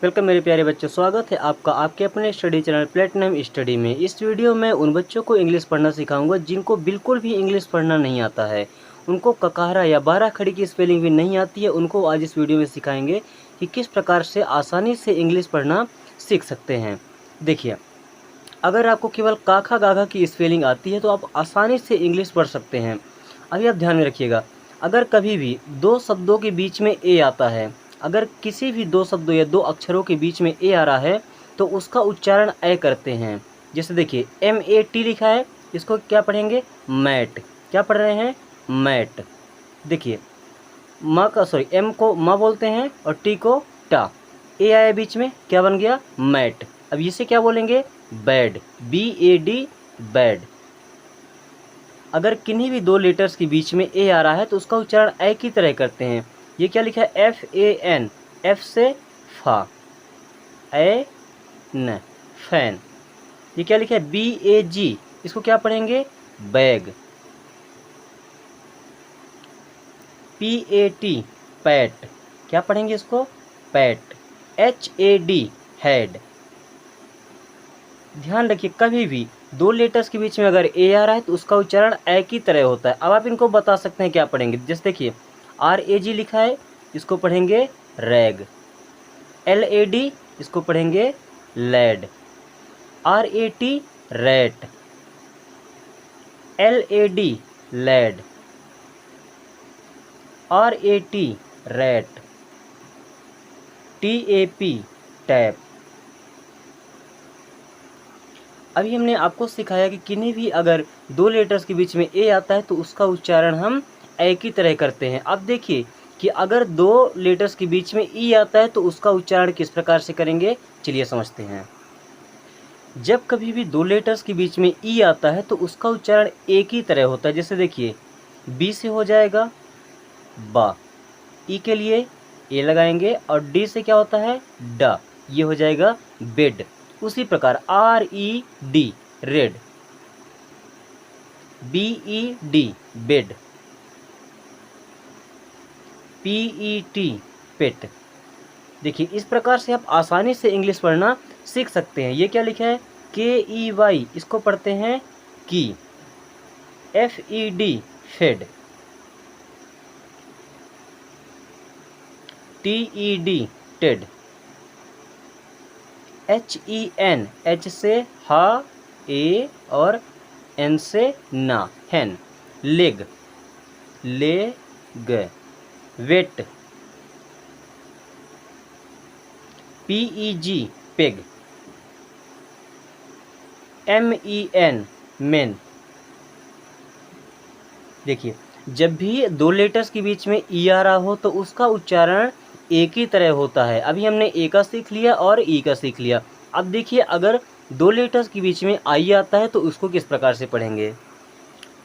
Welcome मेरे प्यारे बच्चों, स्वागत है आपका आपके अपने स्टडी चैनल प्लेटिनम स्टडी में। इस वीडियो में उन बच्चों को इंग्लिश पढ़ना सिखाऊंगा जिनको बिल्कुल भी इंग्लिश पढ़ना नहीं आता है, उनको ककारा या बारह खड़ी की स्पेलिंग भी नहीं आती है। उनको आज इस वीडियो में सिखाएंगे कि किस प्रकार से आसानी से इंग्लिश पढ़ना सीख सकते हैं। देखिए, अगर आपको केवल काखा गाघा की स्पेलिंग आती है तो आप आसानी से इंग्लिश पढ़ सकते हैं। अभी आप ध्यान में रखिएगा, अगर कभी भी दो शब्दों के बीच में ए आता है, अगर किसी भी दो शब्दों या दो अक्षरों के बीच में ए आ रहा है तो उसका उच्चारण ए करते हैं। जैसे देखिए, MAT लिखा है, इसको क्या पढ़ेंगे? मैट। क्या पढ़ रहे हैं? मैट। देखिए, एम को म बोलते हैं और टी को टा। ए आया बीच में, क्या बन गया? मैट। अब इसे क्या बोलेंगे? बैड। BAD, bad. अगर किन्हीं भी दो लेटर्स के बीच में ए आ रहा है तो उसका उच्चारण ए की तरह करते हैं। ये क्या लिखा है? FAN, एफ से फा, ए न, फैन। ये क्या लिखा है? BAG, इसको क्या पढ़ेंगे? बैग। PAT, PAT. क्या पढ़ेंगे इसको? पैट। HAD, head. ध्यान रखिए, कभी भी दो लेटर्स के बीच में अगर ए आ रहा है तो उसका उच्चारण ए की तरह होता है। अब आप इनको बता सकते हैं क्या पढ़ेंगे। जैसे देखिए, RAG लिखा है, इसको पढ़ेंगे रैग। LAD, इसको पढ़ेंगे lad. RAT, rat. LAD, lad. RAT, rat. TAP, tap. अभी हमने आपको सिखाया कि किन्हीं भी अगर दो लेटर्स के बीच में ए आता है तो उसका उच्चारण हम ए की तरह करते हैं। अब देखिए कि अगर दो लेटर्स के बीच में ई आता है तो उसका उच्चारण किस प्रकार से करेंगे, चलिए समझते हैं। जब कभी भी दो लेटर्स के बीच में ई आता है तो उसका उच्चारण ए की तरह होता है। जैसे देखिए, बी से हो जाएगा बा, ई के लिए ए लगाएंगे और डी से क्या होता है? डा, ये हो जाएगा बेड। उसी प्रकार RED, red. BED, bed. PET, पेट। देखिए, इस प्रकार से आप आसानी से इंग्लिश पढ़ना सीख सकते हैं। ये क्या लिखा है? KEY, इसको पढ़ते हैं की। FED, fed. TED, ted. HEN, H से हा, ए और एन से ना, hen. Leg, leg. Wet. PEG, peg. MEN, men. देखिए, जब भी दो लेटर्स के बीच में ई आ रहा हो तो उसका उच्चारण एक ही तरह होता है। अभी हमने ए का सीख लिया और ई का सीख लिया। अब देखिए, अगर दो लेटर्स के बीच में आई आता है तो उसको किस प्रकार से पढ़ेंगे।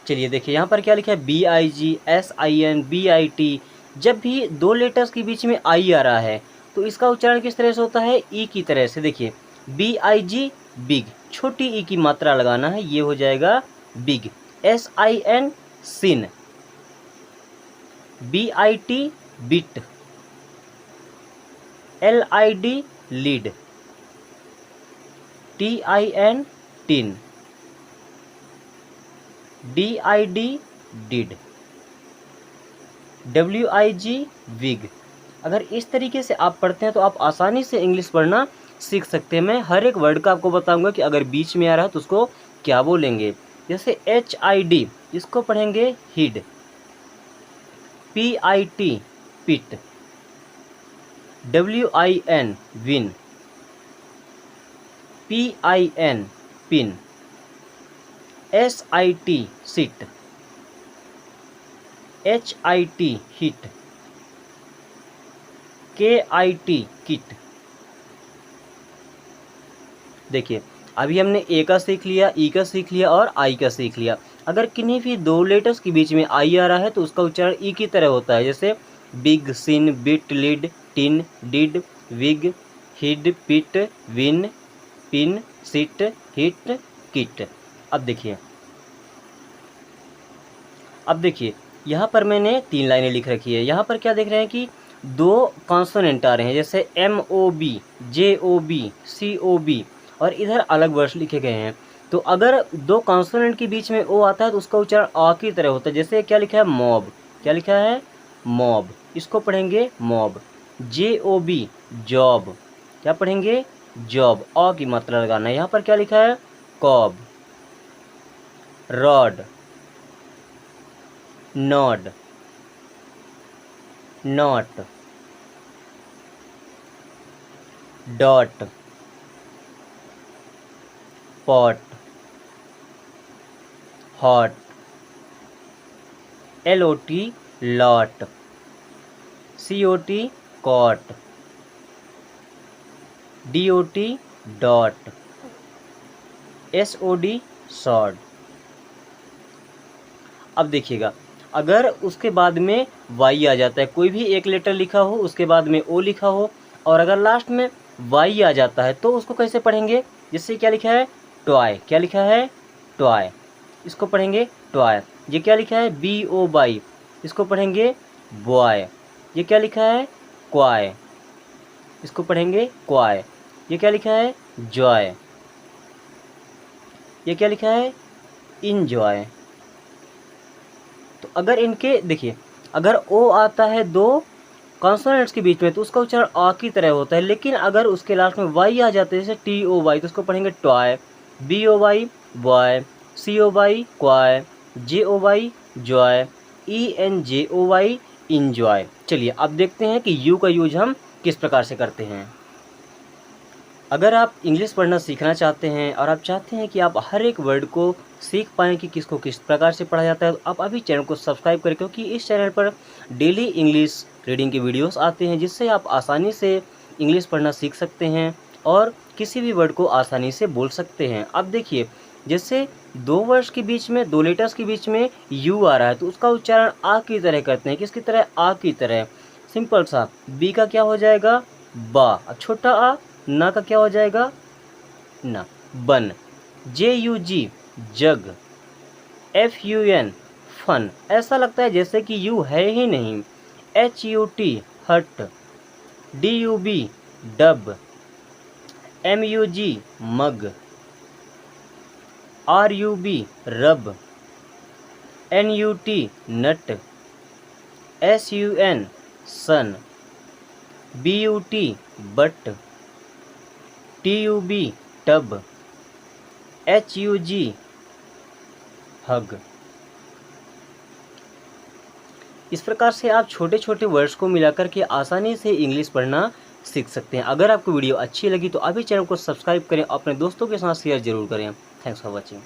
चलिए देखिए, यहाँ पर क्या लिखा है? BIG, SIN, BIT। जब भी दो लेटर्स के बीच में आई आ रहा है तो इसका उच्चारण किस तरह से होता है? ई की तरह से। देखिए, BIG, बिग, छोटी ई की मात्रा लगाना है, ये हो जाएगा big. SIN, sin. BIT, bit. LID, lid. TIN, tin. DID, did. WIG, wig. अगर इस तरीके से आप पढ़ते हैं तो आप आसानी से इंग्लिश पढ़ना सीख सकते हैं। मैं हर एक वर्ड का आपको बताऊंगा कि अगर बीच में आ रहा है तो उसको क्या बोलेंगे। जैसे HID, इसको पढ़ेंगे hid. PIT, pit. WIN, win. PIN, pin. SIT, sit. HIT, hit. KIT, kit. देखिए, अभी हमने ए का सीख लिया, ई का सीख लिया और आई का सीख लिया। अगर किन्हीं भी दो लेटर्स के बीच में आई आ रहा है तो उसका उच्चारण ई की तरह होता है। जैसे big, sin, bit, lid, tin, did, wig, hid, pit, win, pin, sit, hit, kit. अब देखिए, यहाँ पर मैंने तीन लाइनें लिख रखी है। यहाँ पर क्या देख रहे हैं कि दो कॉन्सोनेंट आ रहे हैं, जैसे MOB, JOB, COB, और इधर अलग वर्ड्स लिखे गए हैं। तो अगर दो कॉन्सोनेंट के बीच में ओ आता है तो उसका उच्चारण आ की तरह होता है। जैसे क्या लिखा है, मॉब, क्या लिखा है, मॉब, इसको पढ़ेंगे मॉब। JOB, जॉब, क्या पढ़ेंगे, जॉब, अ की मात्रा लगाना है। यहाँ पर क्या लिखा है, cob. Rod, nod, not, dot, pot, hot, LOT, lot, COT, cot, DOT, dot, SOD, sod. अब देखिएगा, अगर उसके बाद में वाई आ जाता है, कोई भी एक लेटर लिखा हो उसके बाद में ओ लिखा हो, और अगर लास्ट में वाई आ जाता है तो उसको कैसे पढ़ेंगे। जैसे क्या लिखा है, टॉय, क्या लिखा है, टॉय, इसको पढ़ेंगे टॉय। ये क्या लिखा है, BOY, इसको पढ़ेंगे बॉय। ये क्या लिखा है, क्वाय, इसको पढ़ेंगे क्वाय। ये क्या लिखा है, जॉय। ये क्या लिखा है, इंजॉय। तो अगर इनके देखिए, अगर ओ आता है दो कॉन्सोनेंट्स के बीच में तो उसका उच्चारण आ की तरह होता है, लेकिन अगर उसके लास्ट में वाई आ जाते हैं, जैसे TOY, तो उसको पढ़ेंगे toy, BOY, boy, COY, क्वाय, JOY, Joy, ENJOY, enjoy. चलिए अब देखते हैं कि यू का यूज हम किस प्रकार से करते हैं। अगर आप इंग्लिश पढ़ना सीखना चाहते हैं और आप चाहते हैं कि आप हर एक वर्ड को सीख पाएँ कि किसको किस प्रकार से पढ़ा जाता है, तो आप अभी चैनल को सब्सक्राइब करें, क्योंकि इस चैनल पर डेली इंग्लिश रीडिंग के वीडियोस आते हैं, जिससे आप आसानी से इंग्लिश पढ़ना सीख सकते हैं और किसी भी वर्ड को आसानी से बोल सकते हैं। अब देखिए, जैसे दो वर्ड्स के बीच में, दो लेटर्स के बीच में यू आ रहा है तो उसका उच्चारण आ की तरह करते हैं। किसकी तरह, आ की तरह। सिंपल सा, बी का क्या हो जाएगा, बा, अब छोटा आ, ना का क्या हो जाएगा, ना, बन। JUG, जग, FUN, फन, ऐसा लगता है जैसे कि यू है ही नहीं। HUT, hut, DUB, dub, MUG, mug, RUB, rub, NUT, nut, SUN, sun, BUT, but, TUB, tub, HUG, hug. इस प्रकार से आप छोटे छोटे वर्ड्स को मिलाकर के आसानी से इंग्लिश पढ़ना सीख सकते हैं। अगर आपको वीडियो अच्छी लगी तो अभी चैनल को सब्सक्राइब करें, अपने दोस्तों के साथ शेयर जरूर करें। Thanks for watching.